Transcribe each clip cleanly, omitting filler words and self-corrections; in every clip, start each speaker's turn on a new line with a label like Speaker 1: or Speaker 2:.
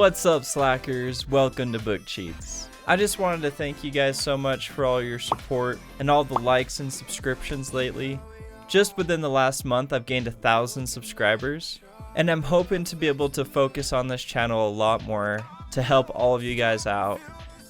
Speaker 1: What's up, slackers? Welcome to Book Cheats. I just wanted to thank you guys so much for all your support and all the likes and subscriptions lately. Just within the last month, I've gained 1,000 subscribers, and I'm hoping to be able to focus on this channel a lot more to help all of you guys out.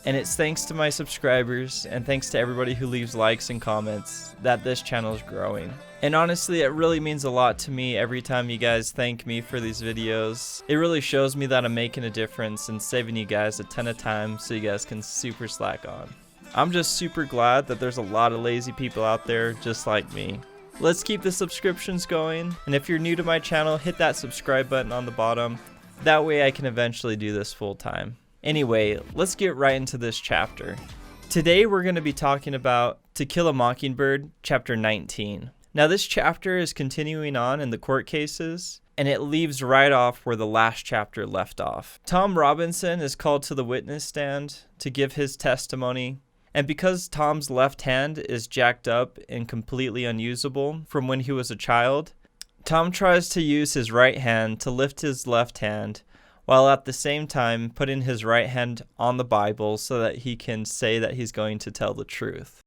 Speaker 1: And it's thanks to my subscribers and thanks to everybody who leaves likes and comments that this channel is growing. And honestly, it really means a lot to me every time you guys thank me for these videos. It really shows me that I'm making a difference and saving you guys a ton of time so you guys can super slack on. I'm just super glad that there's a lot of lazy people out there just like me. Let's keep the subscriptions going, and if you're new to my channel, hit that subscribe button on the bottom. That way I can eventually do this full time. Anyway, let's get right into this chapter. Today we're going to be talking about To Kill a Mockingbird, chapter 19. Now this chapter is continuing on in the court cases, and it leaves right off where the last chapter left off. Tom Robinson is called to the witness stand to give his testimony, and because Tom's left hand is jacked up and completely unusable from when he was a child, Tom tries to use his right hand to lift his left hand, while at the same time putting his right hand on the Bible so that he can say that he's going to tell the truth.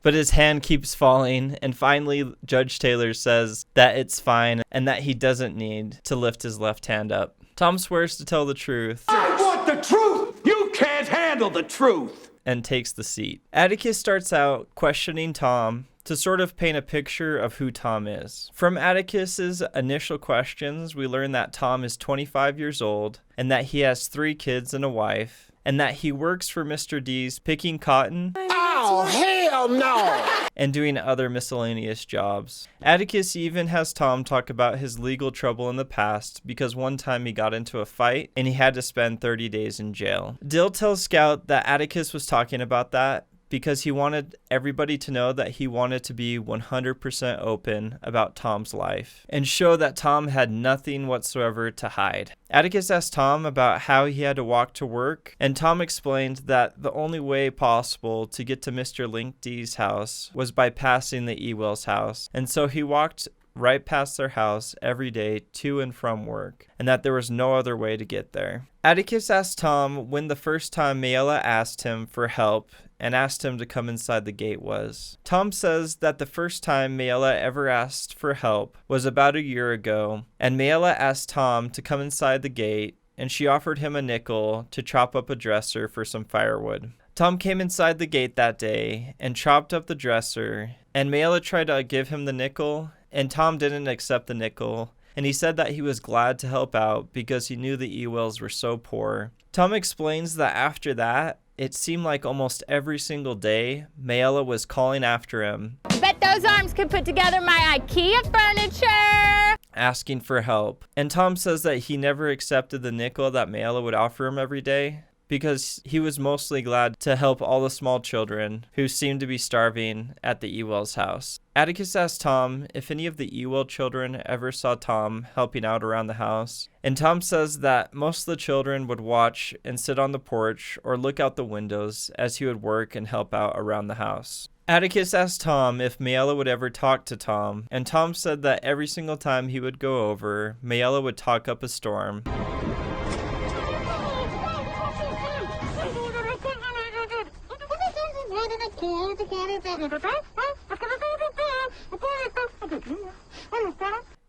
Speaker 1: But his hand keeps falling, and finally Judge Taylor says that it's fine and that he doesn't need to lift his left hand up. Tom swears to tell the truth.
Speaker 2: I want the truth! You can't handle the truth!
Speaker 1: And takes the seat. Atticus starts out questioning Tom to sort of paint a picture of who Tom is. From Atticus's initial questions, we learn that Tom is 25 years old and that he has 3 kids and a wife, and that he works for Mr. D's picking cotton.
Speaker 2: Oh, hell no!
Speaker 1: And doing other miscellaneous jobs. Atticus even has Tom talk about his legal trouble in the past because one time he got into a fight and he had to spend 30 days in jail. Dill tells Scout that Atticus was talking about that because he wanted everybody to know that he wanted to be 100% open about Tom's life and show that Tom had nothing whatsoever to hide. Atticus asked Tom about how he had to walk to work, and Tom explained that the only way possible to get to Mr. Linkdy's house was by passing the Ewells' house, and so he walked right past their house every day to and from work, and that there was no other way to get there. Atticus asked Tom when the first time Mayella asked him for help and asked him to come inside the gate was. Tom says that the first time Mayella ever asked for help was about a year ago, and Mayella asked Tom to come inside the gate, and she offered him a nickel to chop up a dresser for some firewood. Tom came inside the gate that day and chopped up the dresser, and Mayella tried to give him the nickel, and Tom didn't accept the nickel, and he said that he was glad to help out because he knew the Ewells were so poor. Tom explains that after that, it seemed like almost every single day, Mayella was calling after him.
Speaker 3: Bet those arms could put together my IKEA furniture!
Speaker 1: Asking for help. And Tom says that he never accepted the nickel that Mayella would offer him every day because he was mostly glad to help all the small children who seemed to be starving at the Ewells' house. Atticus asked Tom if any of the Ewell children ever saw Tom helping out around the house, and Tom says that most of the children would watch and sit on the porch or look out the windows as he would work and help out around the house. Atticus asked Tom if Mayella would ever talk to Tom, and Tom said that every single time he would go over, Mayella would talk up a storm.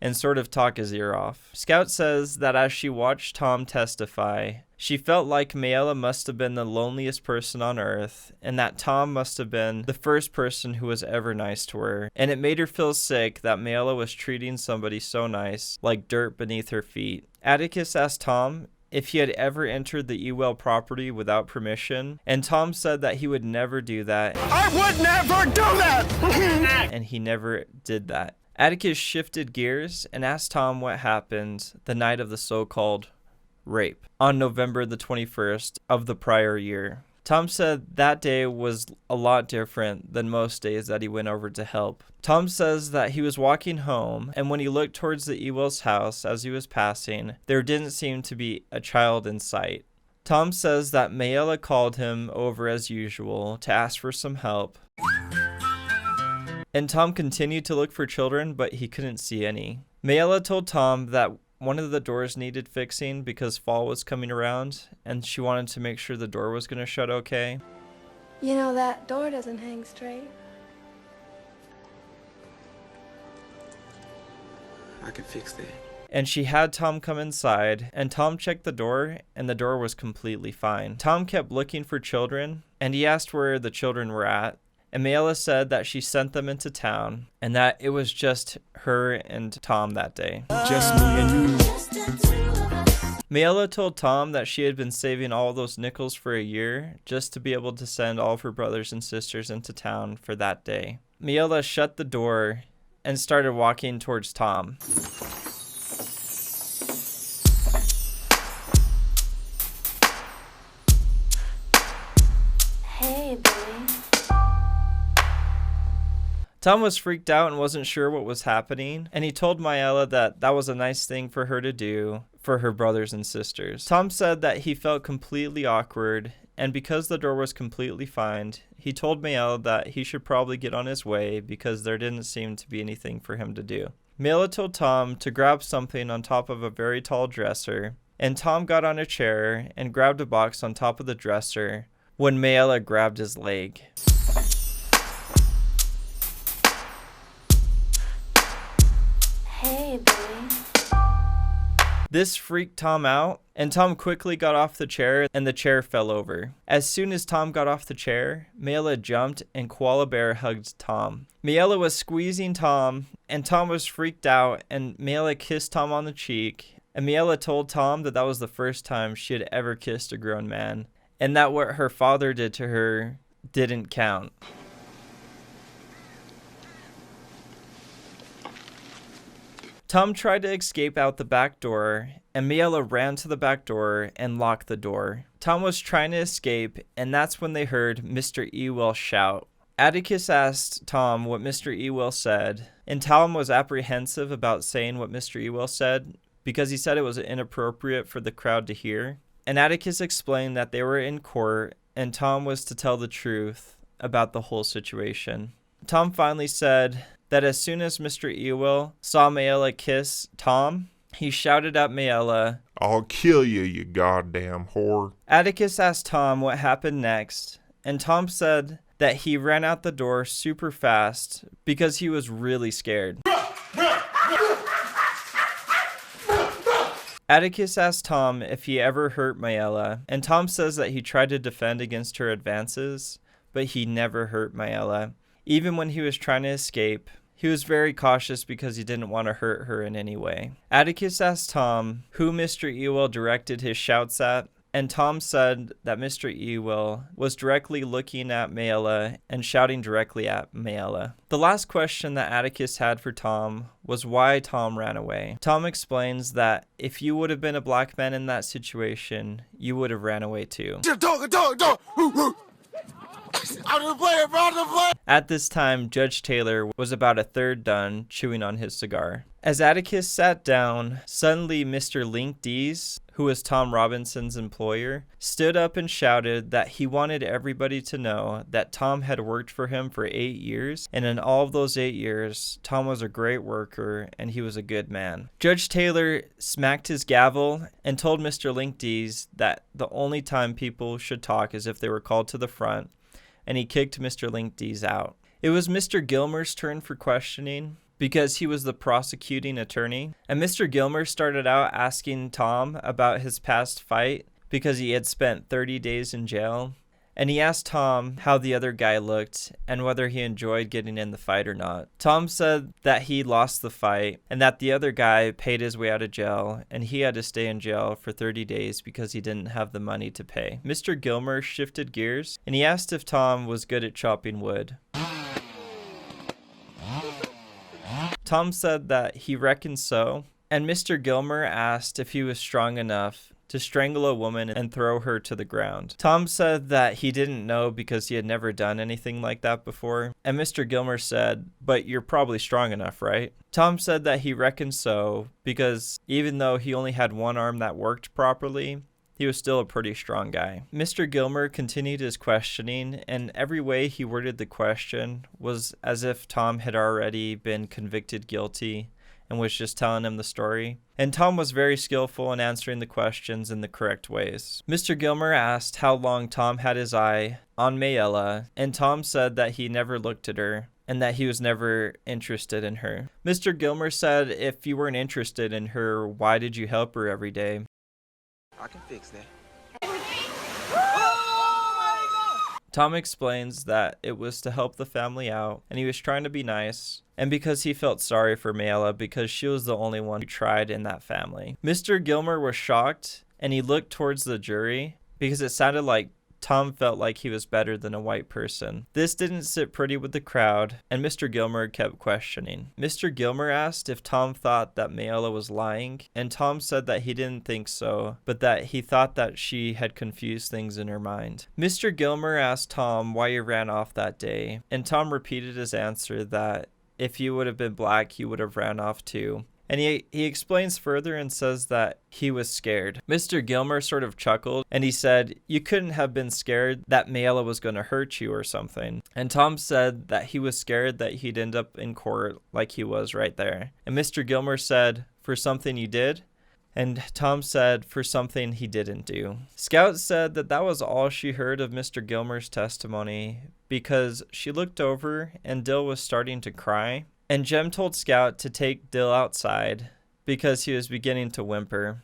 Speaker 1: And sort of talk his ear off. Scout says that as she watched Tom testify, she felt like Mayella must have been the loneliest person on earth, and that Tom must have been the first person who was ever nice to her. And it made her feel sick that Mayella was treating somebody so nice, like dirt beneath her feet. Atticus asked Tom if he had ever entered the Ewell property without permission, and Tom said that he would never do that.
Speaker 2: I would never do that!
Speaker 1: And he never did that. Atticus shifted gears and asked Tom what happened the night of the so-called rape on November the 21st of the prior year. Tom said that day was a lot different than most days that he went over to help. Tom says that he was walking home, and when he looked towards the Ewells' house as he was passing, there didn't seem to be a child in sight. Tom says that Mayella called him over as usual to ask for some help. And Tom continued to look for children, but he couldn't see any. Mayella told Tom that one of the doors needed fixing because fall was coming around, and she wanted to make sure the door was going to shut okay.
Speaker 4: You know, that door doesn't hang straight.
Speaker 5: I can fix that.
Speaker 1: And she had Tom come inside, and Tom checked the door, and the door was completely fine. Tom kept looking for children, and he asked where the children were at, and Mayella said that she sent them into town, and that it was just her and Tom that day.
Speaker 5: Just me and you.
Speaker 1: Mayella told Tom that she had been saving all those nickels for a year just to be able to send all of her brothers and sisters into town for that day. Mayella shut the door and started walking towards Tom.
Speaker 4: Hey, Billy.
Speaker 1: Tom was freaked out and wasn't sure what was happening, and he told Mayella that that was a nice thing for her to do for her brothers and sisters. Tom said that he felt completely awkward, and because the door was completely fine, he told Mayella that he should probably get on his way because there didn't seem to be anything for him to do. Mayella told Tom to grab something on top of a very tall dresser, and Tom got on a chair and grabbed a box on top of the dresser when Mayella grabbed his leg.
Speaker 4: Hey, Billy.
Speaker 1: This freaked Tom out, and Tom quickly got off the chair, and the chair fell over. As soon as Tom got off the chair, Mayella jumped, and Koala Bear hugged Tom. Mayella was squeezing Tom, and Tom was freaked out, and Mayella kissed Tom on the cheek, and Mayella told Tom that that was the first time she had ever kissed a grown man, and that what her father did to her didn't count. Tom tried to escape out the back door, and Mayella ran to the back door and locked the door. Tom was trying to escape, and that's when they heard Mr. Ewell shout. Atticus asked Tom what Mr. Ewell said, and Tom was apprehensive about saying what Mr. Ewell said because he said it was inappropriate for the crowd to hear. And Atticus explained that they were in court, and Tom was to tell the truth about the whole situation. Tom finally said that as soon as Mr. Ewell saw Mayella kiss Tom, he shouted at Mayella,
Speaker 6: "I'll kill you, you goddamn whore."
Speaker 1: Atticus asked Tom what happened next, and Tom said that he ran out the door super fast because he was really scared. Atticus asked Tom if he ever hurt Mayella, and Tom says that he tried to defend against her advances, but he never hurt Mayella. Even when he was trying to escape, he was very cautious because he didn't want to hurt her in any way. Atticus asked Tom who Mr. Ewell directed his shouts at, and Tom said that Mr. Ewell was directly looking at Mayella and shouting directly at Mayella. The last question that Atticus had for Tom was why Tom ran away. Tom explains that if you would have been a black man in that situation, you would have ran away too. At this time, Judge Taylor was about a third done chewing on his cigar. As Atticus sat down, suddenly Mr. Link Dees, who was Tom Robinson's employer, stood up and shouted that he wanted everybody to know that Tom had worked for him for 8 years, and in all of those 8 years, Tom was a great worker and he was a good man. Judge Taylor smacked his gavel and told Mr. Link Dees that the only time people should talk is if they were called to the front, and he kicked Mr. Link Dees out. It was Mr. Gilmer's turn for questioning because he was the prosecuting attorney, and Mr. Gilmer started out asking Tom about his past fight because he had spent 30 days in jail, and he asked Tom how the other guy looked and whether he enjoyed getting in the fight or not. Tom said that he lost the fight and that the other guy paid his way out of jail and he had to stay in jail for 30 days because he didn't have the money to pay. Mr. Gilmer shifted gears and he asked if Tom was good at chopping wood. Tom said that he reckoned so, and Mr. Gilmer asked if he was strong enough to strangle a woman and throw her to the ground. Tom said that he didn't know because he had never done anything like that before, and Mr. Gilmer said, "But you're probably strong enough, right?" Tom said that he reckoned so because even though he only had one arm that worked properly, he was still a pretty strong guy. Mr. Gilmer continued his questioning, and every way he worded the question was as if Tom had already been convicted guilty and was just telling him the story. And Tom was very skillful in answering the questions in the correct ways. Mr. Gilmer asked how long Tom had his eye on Mayella, and Tom said that he never looked at her and that he was never interested in her. Mr. Gilmer said, if you weren't interested in her, why did you help her every day?
Speaker 5: I can fix that.
Speaker 1: Tom explains that it was to help the family out, and he was trying to be nice, and because he felt sorry for Mayella because she was the only one who tried in that family. Mr. Gilmer was shocked, and he looked towards the jury because it sounded like Tom felt like he was better than a white person. This didn't sit pretty with the crowd, and Mr. Gilmer kept questioning. Mr. Gilmer asked if Tom thought that Mayella was lying, and Tom said that he didn't think so, but that he thought that she had confused things in her mind. Mr. Gilmer asked Tom why he ran off that day, and Tom repeated his answer that if he would have been black, he would have ran off too. And he explains further and says that he was scared. Mr. Gilmer sort of chuckled and he said, you couldn't have been scared that Mayella was going to hurt you or something. And Tom said that he was scared that he'd end up in court like he was right there. And Mr. Gilmer said, for something you did? And Tom said, for something he didn't do. Scout said that that was all she heard of Mr. Gilmer's testimony because she looked over and Dill was starting to cry. And Jem told Scout to take Dill outside because he was beginning to whimper.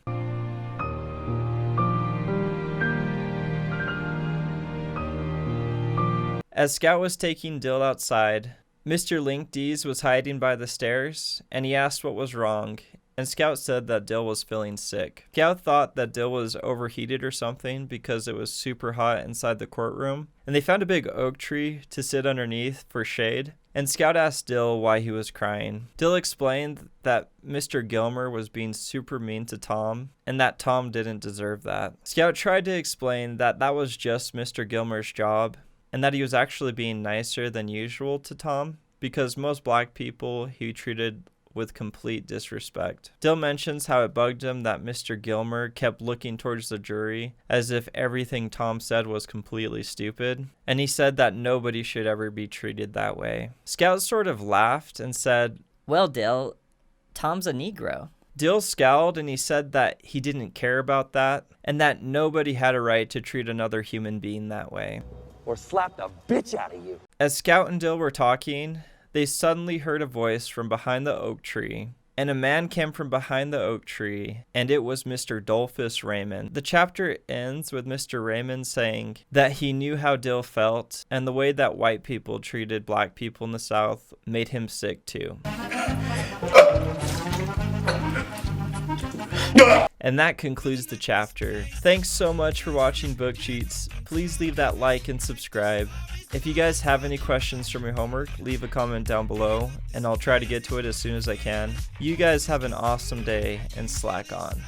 Speaker 1: As Scout was taking Dill outside, Mr. Link Dees was hiding by the stairs, and he asked what was wrong, and Scout said that Dill was feeling sick. Scout thought that Dill was overheated or something because it was super hot inside the courtroom, and they found a big oak tree to sit underneath for shade. And Scout asked Dill why he was crying. Dill explained that Mr. Gilmer was being super mean to Tom, and that Tom didn't deserve that. Scout tried to explain that that was just Mr. Gilmer's job, and that he was actually being nicer than usual to Tom, because most black people he treated with complete disrespect. Dill mentions how it bugged him that Mr. Gilmer kept looking towards the jury as if everything Tom said was completely stupid, and he said that nobody should ever be treated that way. Scout sort of laughed and said,
Speaker 7: well, Dill, Tom's a Negro.
Speaker 1: Dill scowled and he said that he didn't care about that and that nobody had a right to treat another human being that way.
Speaker 2: Or slap the bitch out of you.
Speaker 1: As Scout and Dill were talking, they suddenly heard a voice from behind the oak tree, and a man came from behind the oak tree, and it was Mr. Dolphus Ramond. The chapter ends with Mr. Ramond saying that he knew how Dill felt, and the way that white people treated black people in the South made him sick too. And that concludes the chapter. Thanks so much for watching Book Cheats. Please leave that like and subscribe. If you guys have any questions from your homework, leave a comment down below, and I'll try to get to it as soon as I can. You guys have an awesome day, and slack on.